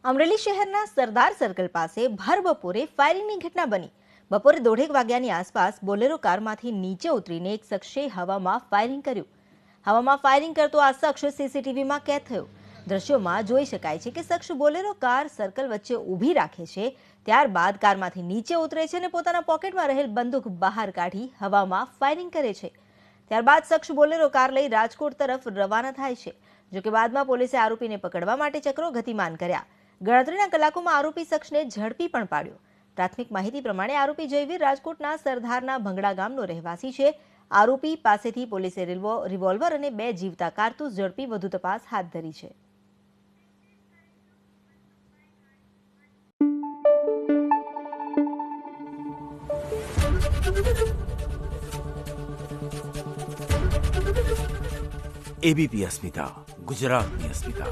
અમરેલી શહેરના સરદાર સર્કલ પાસે ભર બપોરે ફાયરિંગની ઘટના બની। બપોરે 1:30 વાગ્યાની આસપાસ બોલેરો કારમાંથી નીચે ઉતરીને એક શખ્સે હવામાં ફાયરિંગ કર્યું। હવામાં ફાયરિંગ કરતો આ શખ્સ સીસીટીવીમાં કેદ થયો। દ્રશ્યોમાં જોઈ શકાય છે કે શખ્સ બોલેરો કાર સર્કલ વચ્ચે ઊભી રાખે છે, ત્યારબાદ કારમાંથી નીચે ઉતરે છે અને પોતાના પોકેટમાં રહેલ બંદૂક બહાર કાઢી હવામાં ફાયરિંગ કરે છે। ત્યારબાદ શખ્સ બોલેરો કાર લઈ રાજકોટ તરફ રવાના થાય છે। જોકે બાદમાં પોલીસે આરોપીને પકડવા માટે ચક્રો ગતિમાન કર્યા। ગણતરીના કલાકોમાં આરોપી શખ્સને ઝડપી પણ પાડ્યો। પ્રાથમિક માહિતી પ્રમાણે આરોપી જયવીર રાજકોટના સરદારના ભંગડા ગામનો રહેવાસી છે। આરોપી પાસેથી પોલીસે રિવોલ્વર અને 2 જીવતા કારતૂસ ઝડપી વધુ તપાસ હાથ ધરી છે। एबीपी अस्मिता, गुजरातनी अस्मिता।